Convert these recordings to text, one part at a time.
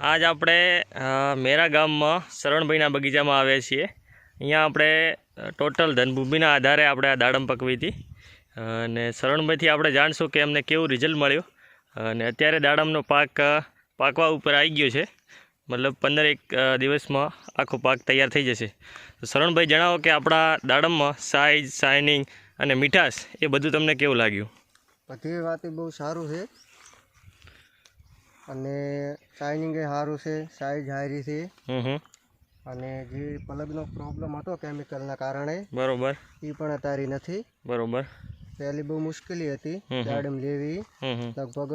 આજ આપણે મેરા ગામમાં શરણભાઈના બગીચામાં આવ્યા છીએ। અહીંયા આપણે ટોટલ ધનભૂમિના આધારે આપણે આ દાડમ પકવી હતી અને શરણભાઈથી આપણે જાણશું કે એમને કેવું રિઝલ્ટ મળ્યું અને અત્યારે દાડમનો પાક પાકવા ઉપર આવી ગયો છે, મતલબ 15 દિવસમાં આખો પાક તૈયાર થઈ જશે। તો શરણભાઈ જણાવો કે આપણા દાડમમાં સાઇઝ, શાઇનિંગ અને મીઠાશ એ બધું તમને કેવું લાગ્યું? બધી વાત બહુ સારું છે અને શાઇનિંગ એ સારું છે, સાઇઝ હારી છે અને જે પલગનો પ્રોબ્લેમ હતો કેમિકલના કારણે બરોબર એ પણ અત્યારે નથી। બરોબર પહેલી બહુ મુશ્કેલી હતી દાડમ લેવી, લગભગ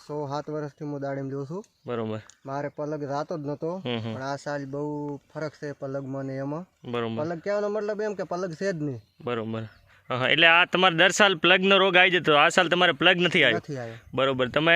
6-7 વર્ષથી હું દાડમ લઉં છું। બરોબર મારે પલગ રાતો જ નહોતો, પણ આ સાલ બહુ ફરક છે પલગમાં ને એમાં। બરોબર પલગ કહેવાનો મતલબ એમ કે પલગ છે જ નહીં। બરોબર હા, એટલે આ તમારે દર સાલ પ્લગનો રોગ આવી જતો, આ સાલ તમારે પ્લગ નથી આવ્યો। બરોબર, તમે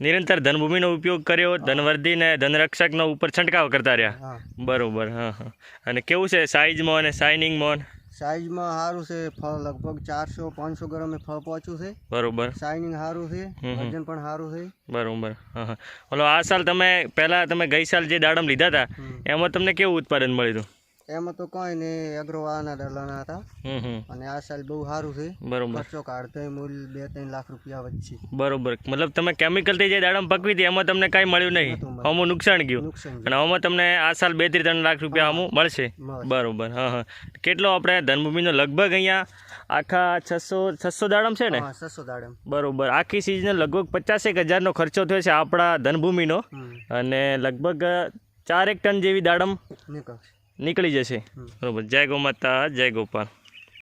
નિરંતર ધનભૂમિનો ઉપયોગ કર્યો, ધનવર્ધી ને ધનરક્ષકનો ઉપર છંટકાવ કરતા રહ્યા। બરોબર હા હા, અને કેવું છે સાઇઝમાં અને શાઇનિંગમાં? સાઇઝમાં સારું છે, ફળ લગભગ 400-500 ગ્રામ ફળ પહોંચ્યું છે। બરોબર, શાઇનિંગ સારું છે, વજન પણ સારું છે। બરોબર હા હા, ઓલો આ સાલ તમે પહેલાં તમે ગઈ સાલ જે દાડમ લીધા હતા એમાં તમને કેવું ઉત્પાદન મળ્યું હતું? એમાં તો કઈ નહીં, એગ્રોવાળાના ડલાના હતા અને આ સાલ બહુ સારું છે। બરોબર, ખર્ચો કાઢતો મૂલ 2-3 લાખ રૂપિયા વચ્ચે। બરોબર, મતલબ તમે કેમિકલથી જે દાડમ પકવી હતી એમાં તમને કાંઈ મળ્યું નહીં, આમાં નુકસાન ગયું અને આમાં તમને આ સાલ 2-3 લાખ રૂપિયા આમાં મળશે। બરોબર હા હા, કેટલો આપણે ધનભૂમિનો લગભગ અહીંયા આખા 600 દાડમ છે ને? 600 દાડમ। બરોબર, આખી સિઝન લગભગ 50,000નો ખર્ચો થયો છે આપણા ધનભૂમિનો અને લગભગ 4 ટન જેવી દાડમ નીકળી જશે। બરોબર, જય ગૌ માતા, જય ગોપાલ।